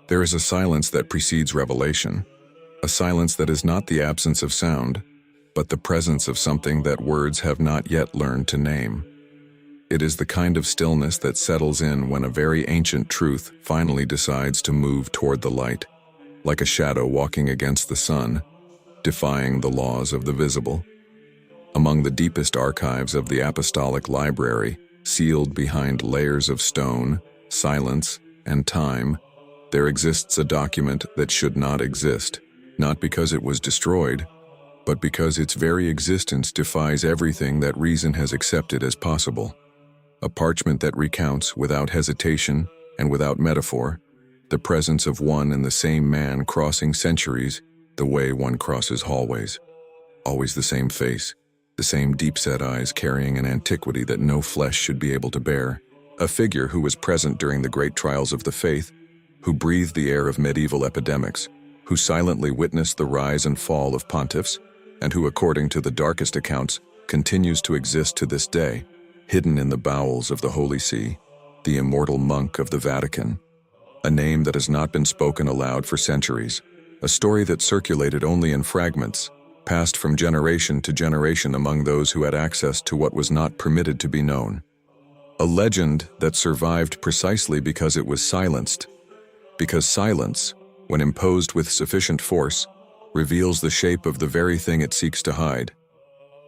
There is a silence that precedes revelation, a silence that is not the absence of sound, but the presence of something that words have not yet learned to name. It is the kind of stillness that settles in when a very ancient truth finally decides to move toward the light, like a shadow walking against the sun, defying the laws of the visible. Among the deepest archives of the Apostolic Library, sealed behind layers of stone, silence, and time, there exists a document that should not exist, not because it was destroyed, but because its very existence defies everything that reason has accepted as possible. A parchment that recounts, without hesitation and without metaphor, the presence of one and the same man crossing centuries the way one crosses hallways. Always the same face, the same deep-set eyes carrying an antiquity that no flesh should be able to bear. A figure who was present during the great trials of the faith, who breathed the air of medieval epidemics, who silently witnessed the rise and fall of pontiffs, and who, according to the darkest accounts, continues to exist to this day, hidden in the bowels of the Holy See, the Immortal Monk of the Vatican. A name that has not been spoken aloud for centuries, a story that circulated only in fragments, passed from generation to generation among those who had access to what was not permitted to be known. A legend that survived precisely because it was silenced, because silence, when imposed with sufficient force, reveals the shape of the very thing it seeks to hide.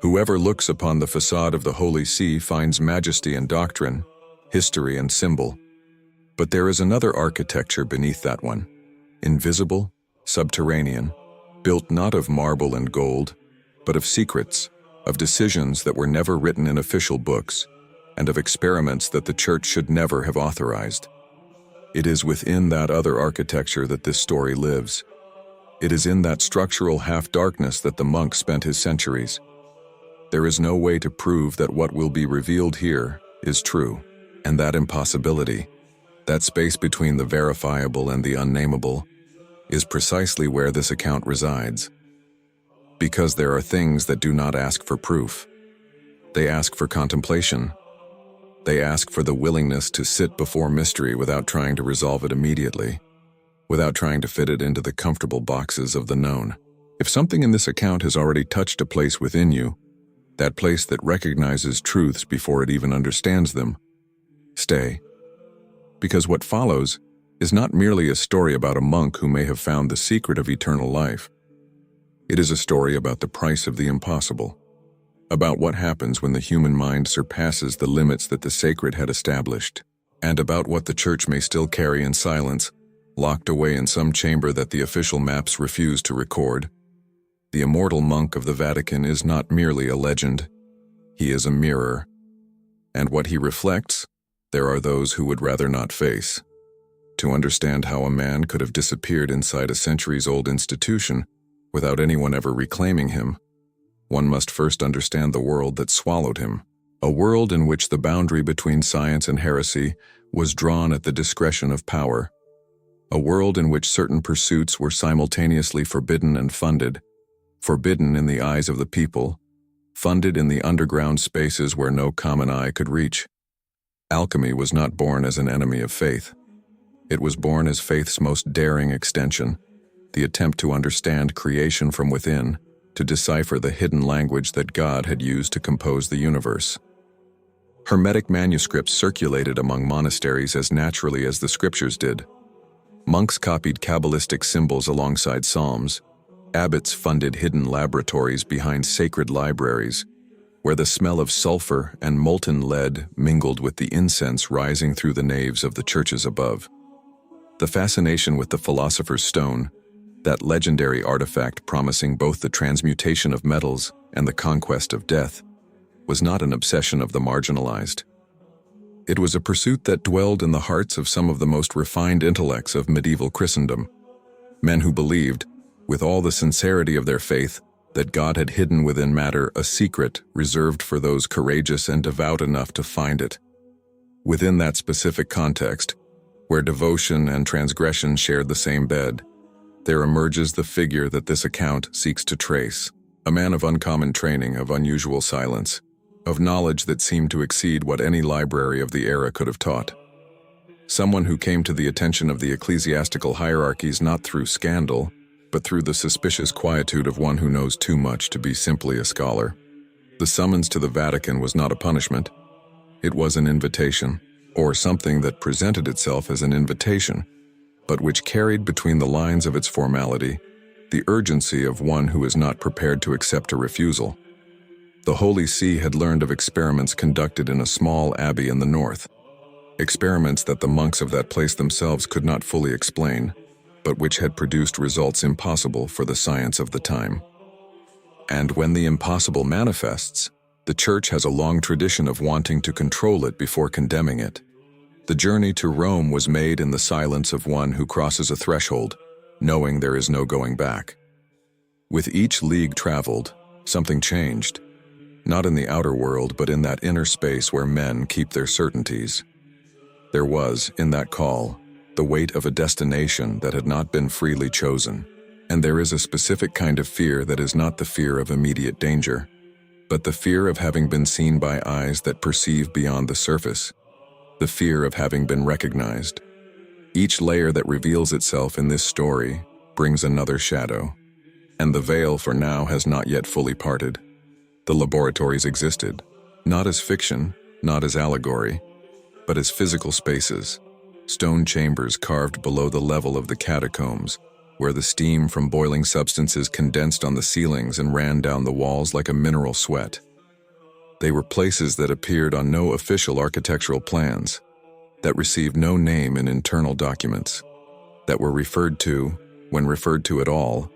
Whoever looks upon the facade of the Holy See finds majesty in doctrine, history and symbol. But there is another architecture beneath that one, invisible, subterranean, built not of marble and gold, but of secrets, of decisions that were never written in official books, and of experiments that the Church should never have authorized. It is within that other architecture that this story lives. It is in that structural half-darkness that the monk spent his centuries. There is no way to prove that what will be revealed here is true, and that impossibility, that space between the verifiable and the unnameable, is precisely where this account resides. Because there are things that do not ask for proof. They ask for contemplation. They ask for the willingness to sit before mystery without trying to resolve it immediately, without trying to fit it into the comfortable boxes of the known. If something in this account has already touched a place within you, that place that recognizes truths before it even understands them, stay. Because what follows is not merely a story about a monk who may have found the secret of eternal life. It is a story about the price of the impossible, about what happens when the human mind surpasses the limits that the sacred had established, and about what the Church may still carry in silence, locked away in some chamber that the official maps refuse to record. The Immortal Monk of the Vatican is not merely a legend. He is a mirror. And what he reflects, there are those who would rather not face. To understand how a man could have disappeared inside a centuries-old institution without anyone ever reclaiming him, one must first understand the world that swallowed him, a world in which the boundary between science and heresy was drawn at the discretion of power, a world in which certain pursuits were simultaneously forbidden and funded, forbidden in the eyes of the people, funded in the underground spaces where no common eye could reach. Alchemy was not born as an enemy of faith. It was born as faith's most daring extension, the attempt to understand creation from within, to decipher the hidden language that God had used to compose the universe. Hermetic manuscripts circulated among monasteries as naturally as the scriptures did. Monks copied Kabbalistic symbols alongside psalms. Abbots funded hidden laboratories behind sacred libraries, where the smell of sulfur and molten lead mingled with the incense rising through the naves of the churches above. The fascination with the philosopher's stone, that legendary artifact promising both the transmutation of metals and the conquest of death, was not an obsession of the marginalized. It was a pursuit that dwelled in the hearts of some of the most refined intellects of medieval Christendom, men who believed, with all the sincerity of their faith, that God had hidden within matter a secret reserved for those courageous and devout enough to find it. Within that specific context, where devotion and transgression shared the same bed, there emerges the figure that this account seeks to trace, a man of uncommon training, of unusual silence, of knowledge that seemed to exceed what any library of the era could have taught. Someone who came to the attention of the ecclesiastical hierarchies not through scandal, but through the suspicious quietude of one who knows too much to be simply a scholar. The summons to the Vatican was not a punishment. It was an invitation, or something that presented itself as an invitation, but which carried between the lines of its formality the urgency of one who is not prepared to accept a refusal. The Holy See had learned of experiments conducted in a small abbey in the north, experiments that the monks of that place themselves could not fully explain, but which had produced results impossible for the science of the time. And when the impossible manifests, the Church has a long tradition of wanting to control it before condemning it. The journey to Rome was made in the silence of one who crosses a threshold, knowing there is no going back. With each league traveled, something changed, not in the outer world, but in that inner space where men keep their certainties. There was, in that call, the weight of a destination that had not been freely chosen, and there is a specific kind of fear that is not the fear of immediate danger, but the fear of having been seen by eyes that perceive beyond the surface, the fear of having been recognized. Each layer that reveals itself in this story brings another shadow, and the veil for now has not yet fully parted. The laboratories existed, not as fiction, not as allegory, but as physical spaces, stone chambers carved below the level of the catacombs, where the steam from boiling substances condensed on the ceilings and ran down the walls like a mineral sweat. They were places that appeared on no official architectural plans, that received no name in internal documents, that were referred to, when referred to at all,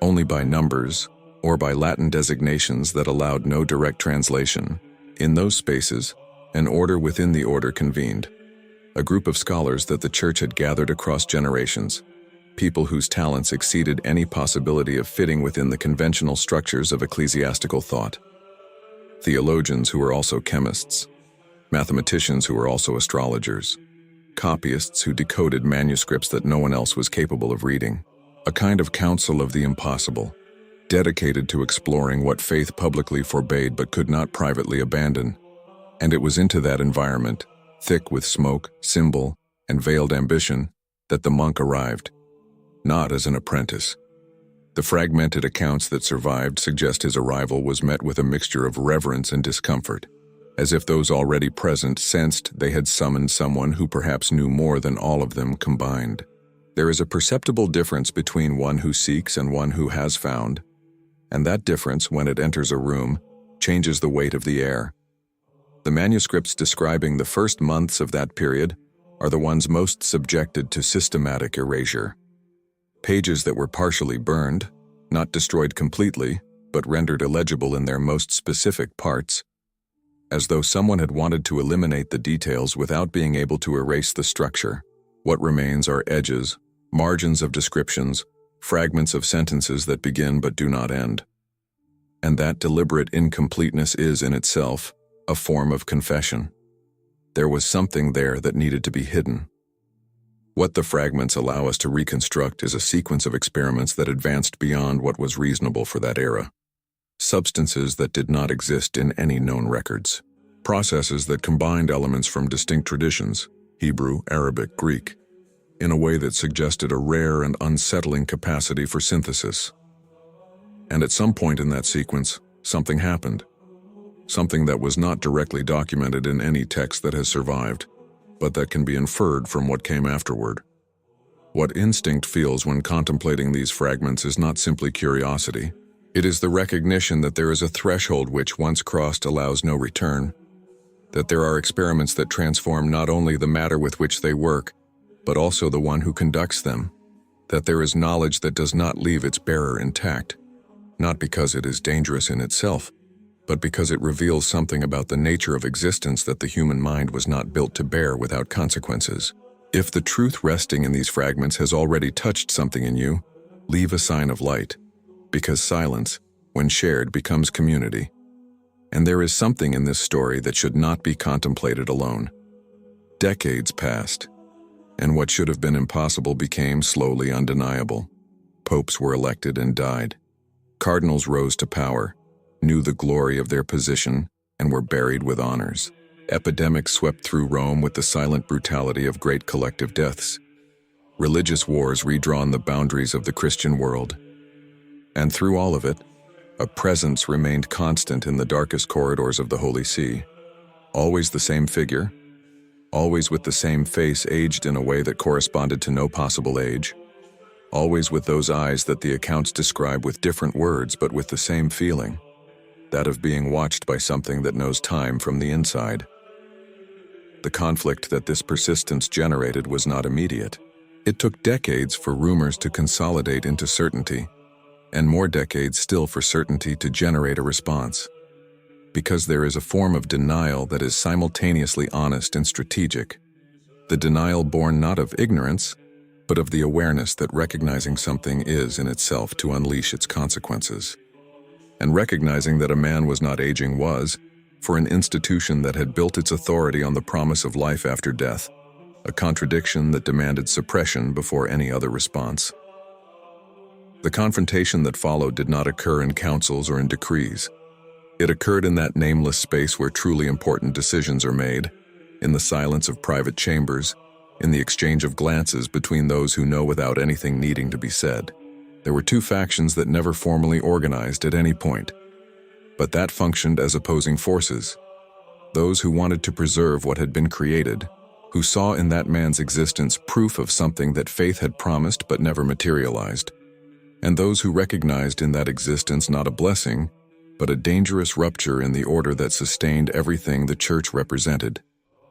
only by numbers or by Latin designations that allowed no direct translation. In those spaces, an order within the order convened, a group of scholars that the Church had gathered across generations, people whose talents exceeded any possibility of fitting within the conventional structures of ecclesiastical thought. Theologians who were also chemists, mathematicians who were also astrologers, copyists who decoded manuscripts that no one else was capable of reading, a kind of council of the impossible, dedicated to exploring what faith publicly forbade but could not privately abandon. And it was into that environment, thick with smoke, symbol, and veiled ambition, that the monk arrived, not as an apprentice. The fragmented accounts that survived suggest his arrival was met with a mixture of reverence and discomfort, as if those already present sensed they had summoned someone who perhaps knew more than all of them combined. There is a perceptible difference between one who seeks and one who has found, and that difference, when it enters a room, changes the weight of the air. The manuscripts describing the first months of that period are the ones most subjected to systematic erasure. Pages that were partially burned, not destroyed completely, but rendered illegible in their most specific parts, as though someone had wanted to eliminate the details without being able to erase the structure. What remains are edges, margins of descriptions, fragments of sentences that begin but do not end. And that deliberate incompleteness is, in itself, a form of confession. There was something there that needed to be hidden. What the fragments allow us to reconstruct is a sequence of experiments that advanced beyond what was reasonable for that era. Substances that did not exist in any known records. Processes that combined elements from distinct traditions, Hebrew, Arabic, Greek, in a way that suggested a rare and unsettling capacity for synthesis. And at some point in that sequence, something happened. Something that was not directly documented in any text that has survived, but that can be inferred from what came afterward. What instinct feels when contemplating these fragments is not simply curiosity. It is the recognition that there is a threshold which, once crossed, allows no return. That there are experiments that transform not only the matter with which they work, but also the one who conducts them. That there is knowledge that does not leave its bearer intact, not because it is dangerous in itself, but because it reveals something about the nature of existence that the human mind was not built to bear without consequences. If the truth resting in these fragments has already touched something in you, leave a sign of light, because silence, when shared, becomes community. And there is something in this story that should not be contemplated alone. Decades passed, and what should have been impossible became slowly undeniable. Popes were elected and died. Cardinals rose to power, knew the glory of their position, and were buried with honors. Epidemics swept through Rome with the silent brutality of great collective deaths. Religious wars redrawn the boundaries of the Christian world. And through all of it, a presence remained constant in the darkest corridors of the Holy See. Always the same figure, always with the same face aged in a way that corresponded to no possible age, always with those eyes that the accounts describe with different words but with the same feeling, that of being watched by something that knows time from the inside. The conflict that this persistence generated was not immediate. It took decades for rumors to consolidate into certainty, and more decades still for certainty to generate a response. Because there is a form of denial that is simultaneously honest and strategic. The denial born not of ignorance, but of the awareness that recognizing something is in itself to unleash its consequences. And recognizing that a man was not aging was, for an institution that had built its authority on the promise of life after death, a contradiction that demanded suppression before any other response. The confrontation that followed did not occur in councils or in decrees. It occurred in that nameless space where truly important decisions are made, in the silence of private chambers, in the exchange of glances between those who know without anything needing to be said. There were two factions that never formally organized at any point, but that functioned as opposing forces. Those who wanted to preserve what had been created, who saw in that man's existence proof of something that faith had promised but never materialized, and those who recognized in that existence not a blessing, but a dangerous rupture in the order that sustained everything the church represented.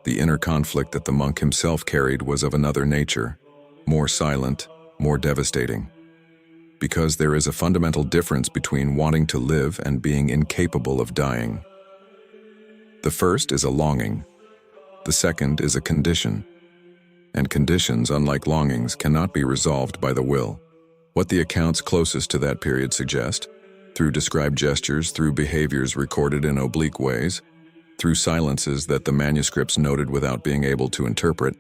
The inner conflict that the monk himself carried was of another nature, more silent, more devastating. Because there is a fundamental difference between wanting to live and being incapable of dying. The first is a longing. The second is a condition. And conditions, unlike longings, cannot be resolved by the will. What the accounts closest to that period suggest, through described gestures, through behaviors recorded in oblique ways, through silences that the manuscripts noted without being able to interpret,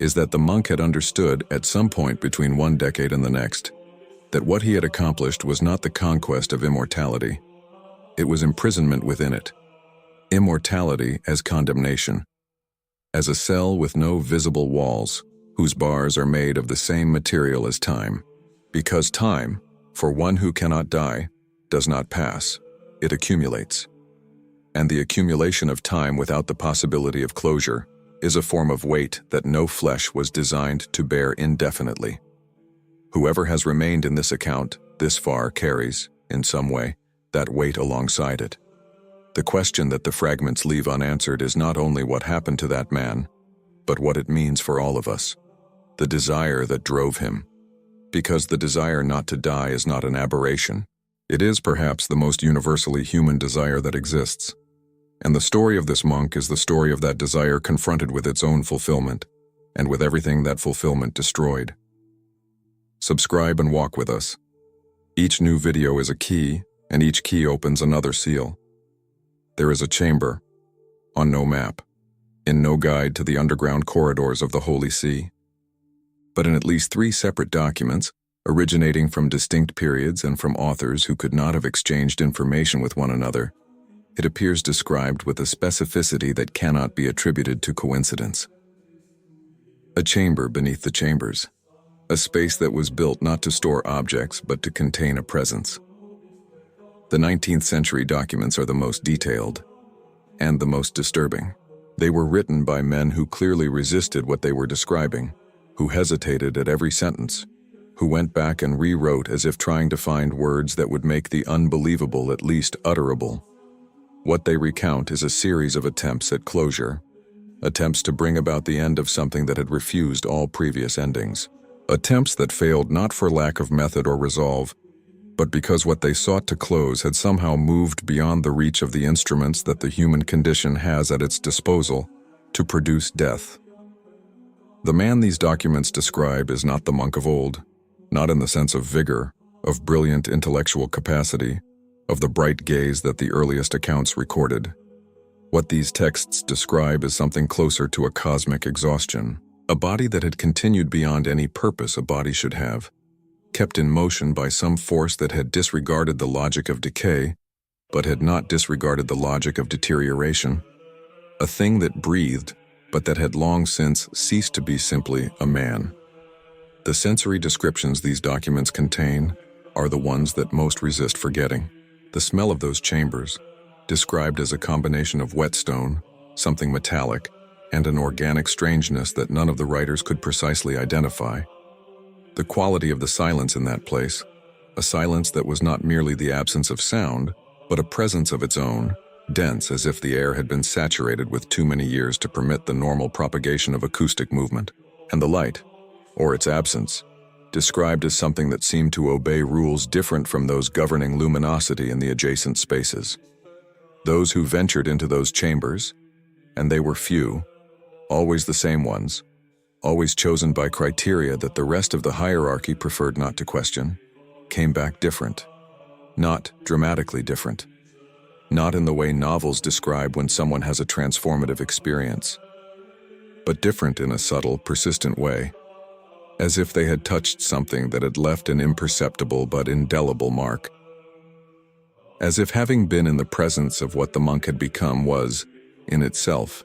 is that the monk had understood at some point between one decade and the next, that what he had accomplished was not the conquest of immortality. It was imprisonment within it. Immortality as condemnation. As a cell with no visible walls, whose bars are made of the same material as time. Because time, for one who cannot die, does not pass, it accumulates. And the accumulation of time without the possibility of closure is a form of weight that no flesh was designed to bear indefinitely. Whoever has remained in this account this far carries, in some way, that weight alongside it. The question that the fragments leave unanswered is not only what happened to that man, but what it means for all of us. The desire that drove him. Because the desire not to die is not an aberration. It is perhaps the most universally human desire that exists. And the story of this monk is the story of that desire confronted with its own fulfillment, and with everything that fulfillment destroyed. Subscribe and walk with us. Each new video is a key, and each key opens another seal. There is a chamber, on no map, in no guide to the underground corridors of the Holy See. But in at least 3 separate documents, originating from distinct periods and from authors who could not have exchanged information with one another, it appears described with a specificity that cannot be attributed to coincidence. A chamber beneath the chambers, a space that was built not to store objects but to contain a presence. The 19th century documents are the most detailed and the most disturbing. They were written by men who clearly resisted what they were describing, who hesitated at every sentence, who went back and rewrote as if trying to find words that would make the unbelievable at least utterable. What they recount is a series of attempts at closure, attempts to bring about the end of something that had refused all previous endings, attempts that failed not for lack of method or resolve, but because what they sought to close had somehow moved beyond the reach of the instruments that the human condition has at its disposal to produce death. The man these documents describe is not the monk of old, not in the sense of vigor, of brilliant intellectual capacity, of the bright gaze that the earliest accounts recorded. What these texts describe is something closer to a cosmic exhaustion, a body that had continued beyond any purpose a body should have, kept in motion by some force that had disregarded the logic of decay, but had not disregarded the logic of deterioration. A thing that breathed, but that had long since ceased to be simply a man. The sensory descriptions these documents contain are the ones that most resist forgetting. The smell of those chambers, described as a combination of whetstone, something metallic, and an organic strangeness that none of the writers could precisely identify. The quality of the silence in that place, a silence that was not merely the absence of sound, but a presence of its own, dense as if the air had been saturated with too many years to permit the normal propagation of acoustic movement. And the light, or its absence, described as something that seemed to obey rules different from those governing luminosity in the adjacent spaces. Those who ventured into those chambers, and they were few, always the same ones, always chosen by criteria that the rest of the hierarchy preferred not to question, came back different. Not dramatically different. Not in the way novels describe when someone has a transformative experience, but different in a subtle, persistent way, as if they had touched something that had left an imperceptible but indelible mark. As if having been in the presence of what the monk had become was, in itself,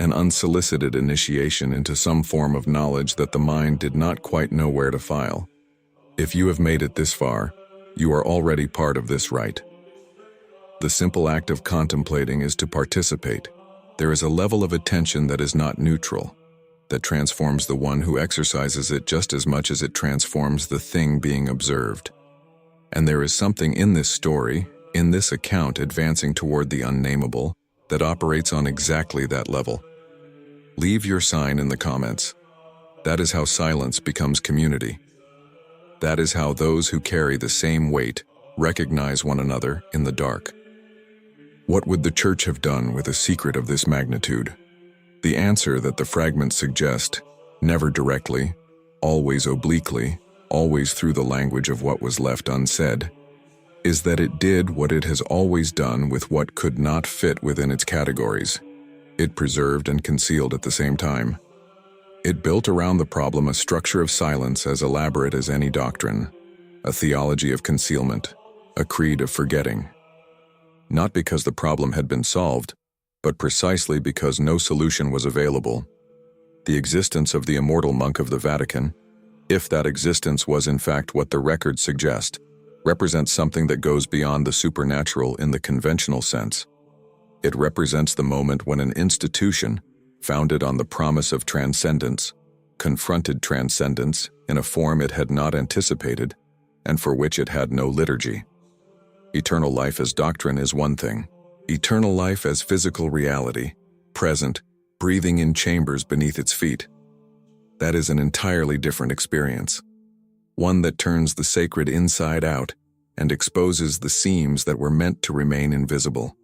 an unsolicited initiation into some form of knowledge that the mind did not quite know where to file. If you have made it this far, you are already part of this rite. The simple act of contemplating is to participate. There is a level of attention that is not neutral, that transforms the one who exercises it just as much as it transforms the thing being observed. And there is something in this story, in this account advancing toward the unnameable, that operates on exactly that level. Leave your sign in the comments. That is how silence becomes community. That is how those who carry the same weight recognize one another in the dark. What would the Church have done with a secret of this magnitude? The answer that the fragments suggest, never directly, always obliquely, always through the language of what was left unsaid, is that it did what it has always done with what could not fit within its categories. It preserved and concealed at the same time. It built around the problem a structure of silence as elaborate as any doctrine, a theology of concealment, a creed of forgetting. Not because the problem had been solved, but precisely because no solution was available. The existence of the Immortal Monk of the Vatican, if that existence was in fact what the records suggest, represents something that goes beyond the supernatural in the conventional sense. It represents the moment when an institution, founded on the promise of transcendence, confronted transcendence in a form it had not anticipated and for which it had no liturgy. Eternal life as doctrine is one thing. Eternal life as physical reality, present, breathing in chambers beneath its feet. That is an entirely different experience. One that turns the sacred inside out and exposes the seams that were meant to remain invisible.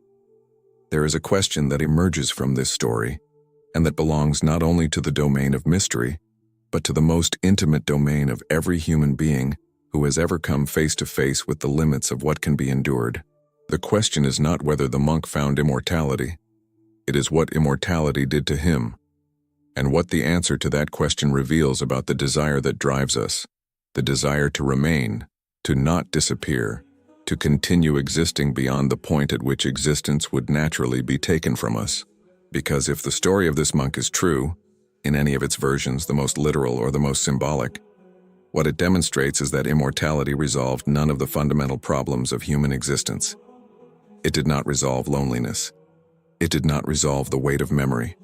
There is a question that emerges from this story, and that belongs not only to the domain of mystery, but to the most intimate domain of every human being who has ever come face to face with the limits of what can be endured. The question is not whether the monk found immortality. It is what immortality did to him, and what the answer to that question reveals about the desire that drives us, the desire to remain, to not disappear, to continue existing beyond the point at which existence would naturally be taken from us. Because if the story of this monk is true, in any of its versions, the most literal or the most symbolic, what it demonstrates is that immortality resolved none of the fundamental problems of human existence. It did not resolve loneliness. It did not resolve the weight of memory.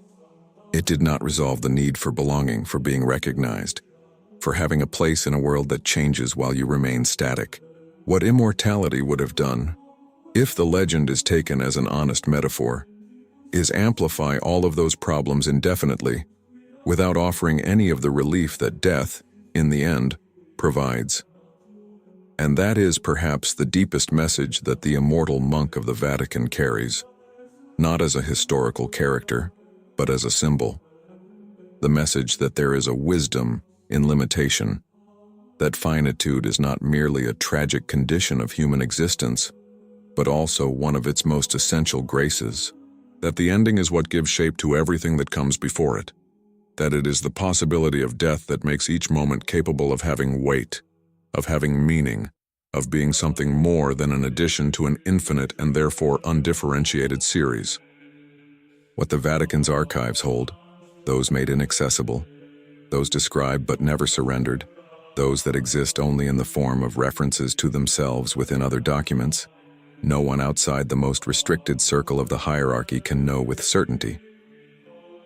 It did not resolve the need for belonging, for being recognized, for having a place in a world that changes while you remain static. What immortality would have done, if the legend is taken as an honest metaphor, is amplify all of those problems indefinitely, without offering any of the relief that death, in the end, provides. And that is perhaps the deepest message that the Immortal Monk of the Vatican carries, not as a historical character, but as a symbol. The message that there is a wisdom in limitation, that finitude is not merely a tragic condition of human existence, but also one of its most essential graces, that the ending is what gives shape to everything that comes before it, that it is the possibility of death that makes each moment capable of having weight, of having meaning, of being something more than an addition to an infinite and therefore undifferentiated series. What the Vatican's archives hold, those made inaccessible, those described but never surrendered, those that exist only in the form of references to themselves within other documents, no one outside the most restricted circle of the hierarchy can know with certainty.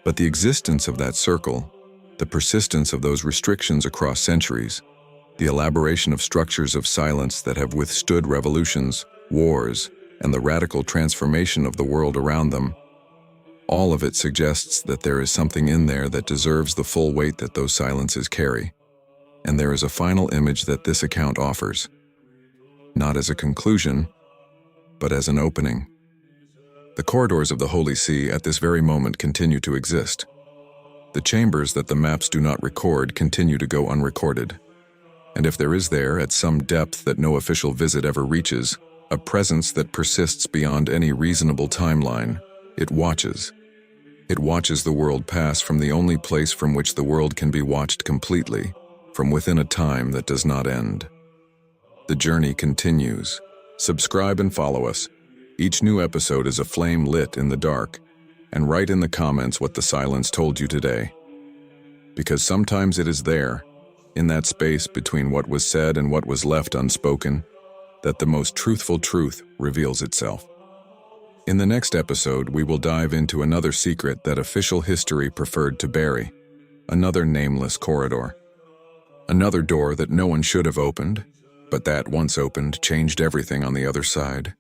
But the existence of that circle, the persistence of those restrictions across centuries, the elaboration of structures of silence that have withstood revolutions, wars, and the radical transformation of the world around them, all of it suggests that there is something in there that deserves the full weight that those silences carry. And there is a final image that this account offers, not as a conclusion, but as an opening. The corridors of the Holy See at this very moment continue to exist. The chambers that the maps do not record continue to go unrecorded. And if there is there, at some depth that no official visit ever reaches, a presence that persists beyond any reasonable timeline, it watches. It watches the world pass from the only place from which the world can be watched completely, from within a time that does not end. The journey continues. Subscribe and follow us. Each new episode is a flame lit in the dark, and write in the comments what the silence told you today. Because sometimes it is there, in that space between what was said and what was left unspoken, that the most truthful truth reveals itself. In the next episode, we will dive into another secret that official history preferred to bury, another nameless corridor. Another door that no one should have opened, but that, once opened, changed everything on the other side.